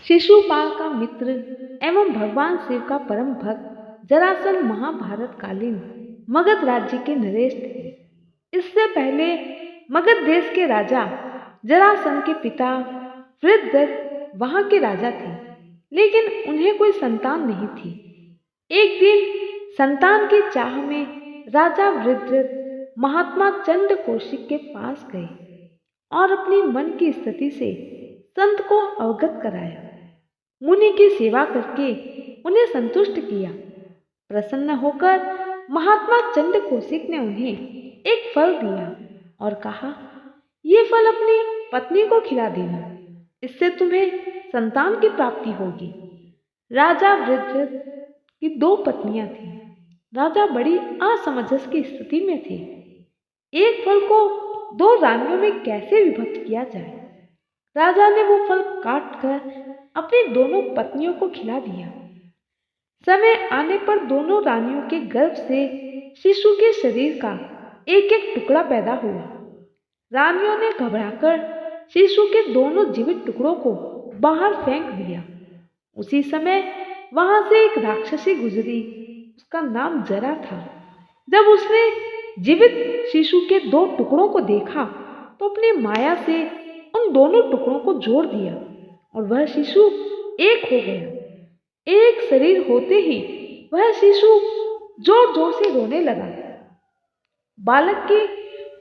शिशुपाल का मित्र एवं भगवान शिव का परम भक्त जरासंध महाभारत कालीन मगध राज्य के नरेश थे। इससे पहले मगध देश के राजा जरासंध के पिता वृद्धदत्त वहां के राजा थे, लेकिन उन्हें कोई संतान नहीं थी। एक दिन संतान की चाह में राजा वृद्धदत्त महात्मा चंड कौशिक के पास गए और अपनी मन की स्थिति से संत को अवगत कराया। मुनि की सेवा करके उन्हें संतुष्ट किया। प्रसन्न होकर महात्मा चंड कौशिक ने उन्हें एक फल दिया और कहा, ये फल अपनी पत्नी को खिला देना, इससे तुम्हें संतान की प्राप्ति होगी। राजा वृद्धदत्त की 2 पत्नियां थीं। राजा बड़ी असमंजस की स्थिति में थे। एक फल को 2 रानियों में कैसे विभक्त किया जाए। राजा ने वो फल काट कर अपनी दोनों पत्नियों को खिला दिया। समय आने पर दोनों रानियों के गर्भ से शिशु के शरीर का एक एक टुकड़ा पैदा हुआ। रानियों ने घबराकर शिशु के दोनों जीवित टुकड़ों को बाहर फेंक दिया। उसी समय वहां से एक राक्षसी गुजरी, उसका नाम जरा था। जब उसने जीवित शिशु के 2 टुकड़ों को देखा तो अपनी माया से उन दोनों टुकड़ों को जोड़ दिया और वह शिशु एक हो गया। एक शरीर होते ही वह शिशु जोर जोर से रोने लगा। बालक के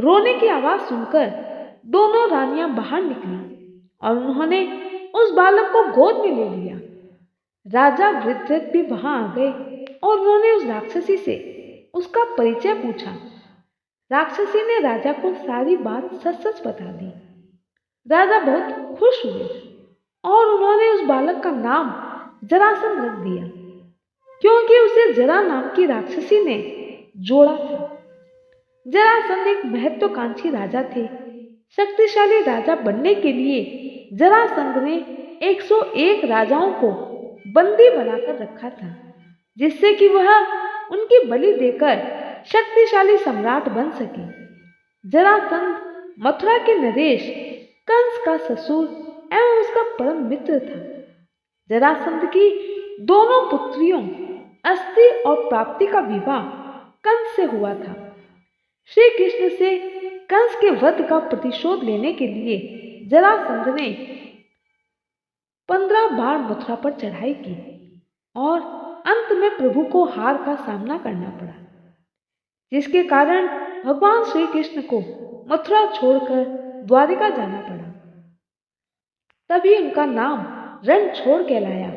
रोने की आवाज सुनकर दोनों रानियां बाहर निकली और उन्होंने उस बालक को गोद में ले लिया। राजा वृद्धदत्त भी वहां आ गए और उन्होंने उस राक्षसी से उसका परिचय पूछा। राक्षसी ने राजा को सारी बात सच सच बता दी। राजा बहुत खुश हुए और उन्होंने उस बालक का नाम जरासंध रख दिया, क्योंकि उसे जरा नाम की राक्षसी ने जोड़ा था। जरासंध एक महत्वाकांक्षी राजा थे। शक्तिशाली राजा बनने के लिए जरासंध ने 101 राजाओं को बंदी बनाकर रखा था, जिससे कि वह उनकी बलि देकर शक्तिशाली सम्राट बन सके। जरासंध मथुरा के नरेश कंस का ससुर एवं उसका परम मित्र था। जरासंध की दोनों पुत्रियों अस्थि और प्राप्ति का विवाह कंस से हुआ था। श्री कृष्ण से कंस के वध का प्रतिशोध लेने के लिए जरासंध ने 15 बार मथुरा पर चढ़ाई की और अंत में प्रभु को हार का सामना करना पड़ा, जिसके कारण भगवान श्री कृष्ण को मथुरा छोड़कर द्वारिका जाना पड़ा। तभी उनका नाम रणछोड़ कहलाया।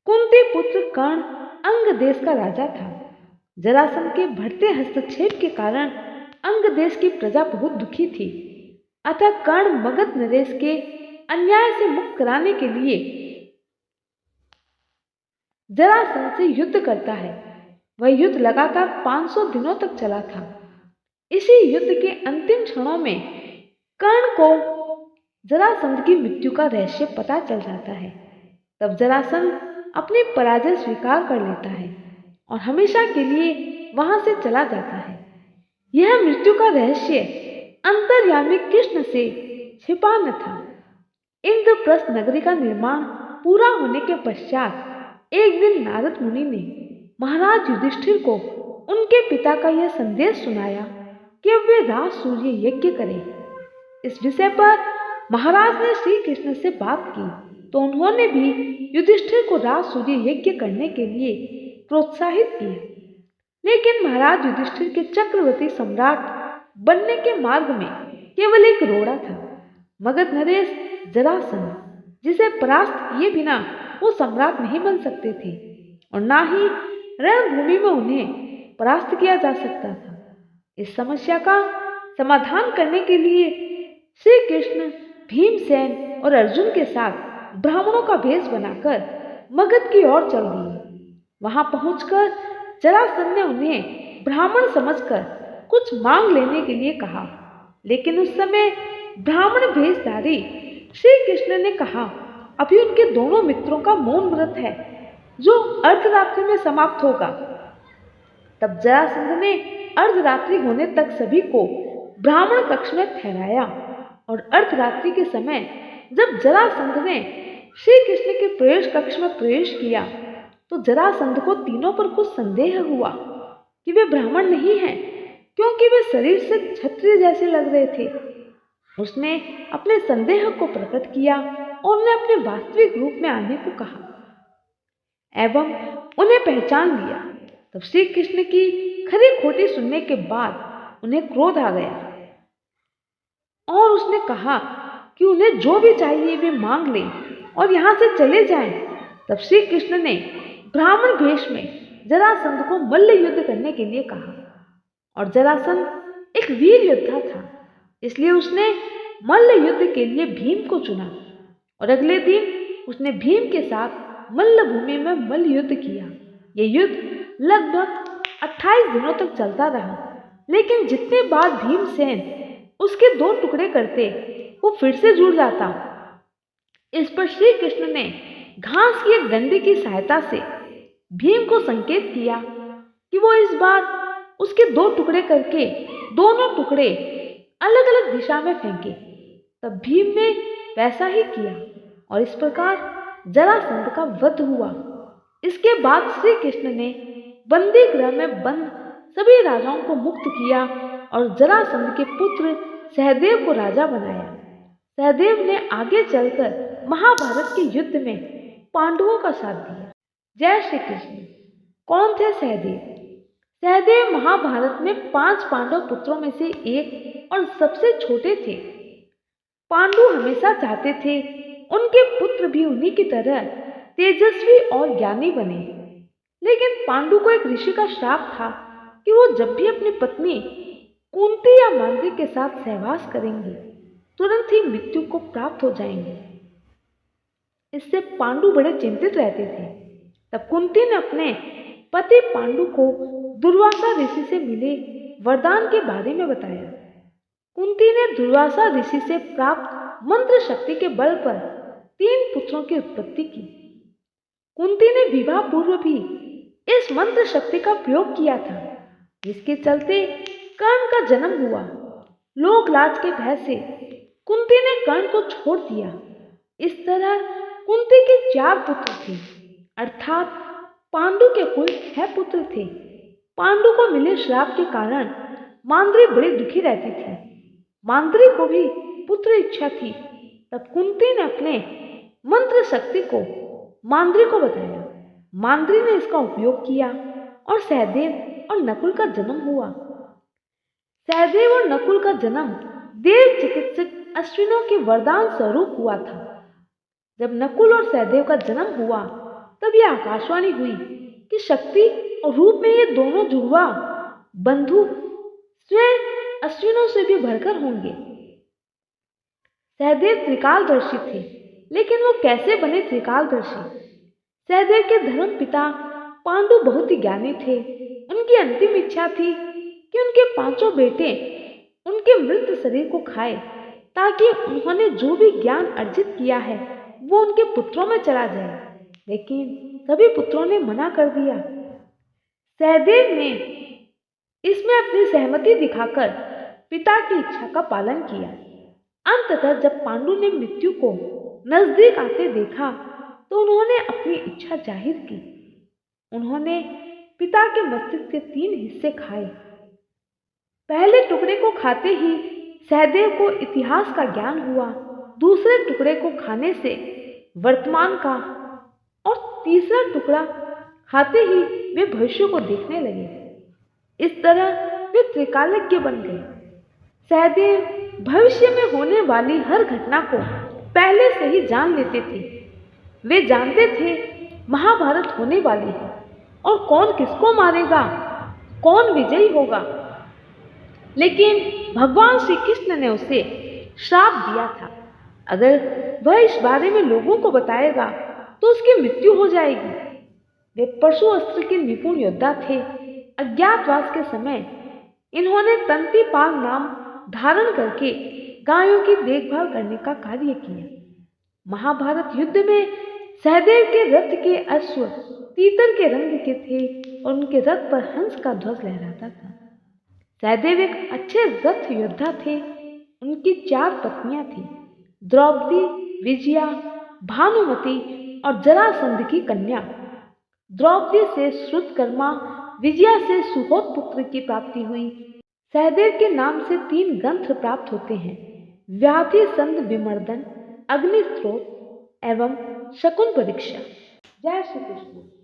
कुंती पुत्र कर्ण अंग देश का राजा था। जरासंध के बढ़ते हस्तक्षेप के कारण अंग देश की प्रजा बहुत दुखी थी। अतः कर्ण मगध नरेश के अन्याय से मुक्त कराने के लिए जरासंध से युद्ध करता है। वह युद्ध लगातार 500 दिनों तक चला था। इसी युद्ध के अंतिम क्षणों में कर्ण को जरासंध की मृत्यु का रहस्य पता चल जाता है। तब जरासंध अपनी पराजय स्वीकार कर लेता है और हमेशा के लिए वहां से चला जाता है। यह मृत्यु का रहस्य अंतर्यामी कृष्ण से छिपा न था। इंद्रप्रस्थ नगरी का निर्माण पूरा होने के पश्चात एक दिन नारद मुनि ने महाराज युधिष्ठिर को उनके पिता का यह संदेश सुनाया कि अब वे राज सूर्य यज्ञ करें। इस विषय पर महाराज ने श्री कृष्ण से बात की तो उन्होंने भी युधिष्ठिर को राज सूर्य यज्ञ करने के लिए प्रोत्साहित किया। लेकिन महाराज युधिष्ठिर के चक्रवर्ती सम्राट बनने के मार्ग में केवल एक रोड़ा था, मगध नरेश जरासंध, जिसे परास्त किए बिना वो सम्राट नहीं बन सकते थे और ना ही रणभूमि में उन्हें परास्त किया जा सकता था। इस समस्या का समाधान करने के लिए श्री कृष्ण भीमसेन और अर्जुन के साथ ब्राह्मणों का भेष बनाकर मगध की ओर चल दिए। वहां पहुंचकर जरासंध ने उन्हें ब्राह्मण समझकर कुछ मांग लेने के लिए कहा, लेकिन उस समय ब्राह्मण भेषधारी श्री कृष्ण ने कहा, अभी उनके दोनों मित्रों का मौन व्रत है जो अर्धरात्रि में समाप्त होगा। तब जरासंध ने अर्धरात्रि होने तक सभी को ब्राह्मण कक्ष में ठहराया और अर्धरात्रि के समय जब जरासंध ने श्री कृष्ण के प्रवेश कक्ष में प्रवेश किया तो जरासंध को तीनों पर कुछ संदेह हुआ कि वे ब्राह्मण नहीं हैं, क्योंकि वे शरीर से क्षत्रिय जैसे लग रहे थे। उसने अपने संदेह को प्रकट किया और उन्हें अपने वास्तविक रूप में आने को कहा एवं उन्हें पहचान लिया। तब श्री कृष्ण की खरी खोटी सुनने के बाद उन्हें क्रोध आ गया और उसने कहा कि उन्हें जो भी चाहिए वे मांग लें और यहाँ से चले जाएं। तब श्री कृष्ण ने ब्राह्मण वेश में जरासंध को मल्ल युद्ध करने के लिए कहा और जरासंध एक वीर योद्धा था, इसलिए उसने मल्ल युद्ध के लिए भीम को चुना और अगले दिन उसने भीम के साथ मल्ल भूमि में मल्ल युद्ध किया। यह युद्ध लगभग 28 दिनों तक चलता रहा, लेकिन जितने बार भीमसेन उसके 2 टुकड़े करते वो फिर से जुड़ जाता। इस पर श्री कृष्ण ने घास की एक डंडी की सहायता से भीम को संकेत किया कि वो इस बार उसके 2 टुकड़े करके दोनों टुकड़े अलग अलग दिशा में फेंके। तब भीम ने वैसा ही किया और इस प्रकार जरासंध का वध हुआ। इसके बाद श्री कृष्ण ने बंदी गृह में बंद सभी राजाओं को मुक्त किया और जरासंध के पुत्र सहदेव को राजा बनाया। सहदेव ने आगे चलकर महाभारत के युद्ध में पांडवों का साथ दिया। जय श्री कृष्ण। कौन थे सहदेव? सहदेव महाभारत में 5 पांडव पुत्रों में से एक और सबसे छोटे थे। पांडु हमेशा चाहते थे उनके पुत्र भी उन्हीं की तरह तेजस्वी और ज्ञानी बने, लेकिन पांडु को एक ऋषि का श्राप था कि वो जब भी अपनी पत्नी कुंती या मांद्री के साथ सहवास करेंगे तुरंत ही मृत्यु को प्राप्त हो जाएंगे। इससे पांडु बड़े चिंतित रहते थे। तब कुंती ने अपने पति पांडु को दुर्वासा ऋषि से मिले वरदान के बारे में बताया। कुंती ने दुर्वासा ऋषि से प्राप्त मंत्र शक्ति के बल पर 3 पुत्रों की उत्पत्ति की। कुंती ने विवाह पूर्व भी इस मंत्र शक्ति का प्रयोग किया था, जिसके चलते कर्ण का जन्म हुआ। लोक लाज के भय से कुंती ने कर्ण को छोड़ दिया। इस तरह कुंती के 4 पुत्र थे, अर्थात पांडु के कुल 6 पुत्र थे। पांडु को मिले श्राप के कारण मांद्री बड़ी दुखी रहती थी। मांद्री को भी पुत्र इच्छा थी। तब कुंती ने अपने मंत्र शक्ति को मांद्री को बताया। मांद्री ने इसका उपयोग किया और सहदेव और नकुल का जन्म हुआ। सहदेव और नकुल का जन्म देव चिकित्सक अश्विनों के वरदान स्वरूप हुआ था। जब नकुल और सहदेव का जन्म हुआ तब यह आकाशवाणी हुई कि शक्ति और रूप में ये दोनों जुड़वा बंधु स्वयं अश्विनों से भी बढ़कर होंगे। सहदेव त्रिकालदर्शी थे, लेकिन वो कैसे बने त्रिकालदर्शी? सहदेव के धर्म पिता पांडु बहुत ही ज्ञानी थे। उनकी अंतिम इच्छा थी कि उनके 5 बेटे उनके मृत शरीर को खाए, ताकि उन्होंने जो भी ज्ञान अर्जित किया है वो उनके पुत्रों में चला जाए, लेकिन सभी पुत्रों ने मना कर दिया। सहदेव ने इसमें अपनी सहमति दिखाकर पिता की इच्छा का पालन किया। अंततः जब पांडु ने मृत्यु को नजदीक आते देखा तो उन्होंने अपनी इच्छा जाहिर की। उन्होंने पिता के मस्तिष्क के 3 हिस्से खाए। पहले टुकड़े को खाते ही सहदेव को इतिहास का ज्ञान हुआ, दूसरे टुकड़े को खाने से वर्तमान का और तीसरा टुकड़ा खाते ही वे भविष्य को देखने लगे। इस तरह वे त्रिकालज्ञ बन गए। सहदेव भविष्य में होने वाली हर घटना को पहले से ही जान लेते थे। वे जानते थे महाभारत होने वाली है और कौन किसको मारेगा, कौन विजयी होगा। लेकिन भगवान श्री कृष्ण ने उसे श्राप दिया था, अगर वह इस बारे में लोगों को बताएगा तो उसकी मृत्यु हो जाएगी। वे परशु अस्त्र के निपुण योद्धा थे। अज्ञातवास के समय इन्होंने तंतीपाल नाम धारण करके गायों की देखभाल करने का कार्य किया। महाभारत युद्ध में सहदेव के रथ के अश्व तीतर के रंग के थे और उनके रथ पर हंस का ध्वज लहराता था। सहदेव एक अच्छे रथ योद्धा थे। उनकी 4 पत्नियां थीं, द्रौपदी, विजया, भानुमति और जरासंध की कन्या, द्रौपदी से श्रुतकर्मा, विजया से सुहोत पुत्र की प्राप्ति हुई। सहदेव के नाम से 3 ग्रंथ प्राप्त होते हैं, व्याधि संध विमर्दन, अग्निस्त्रोत एवं शकुन परीक्षा। जय श्री कृष्ण।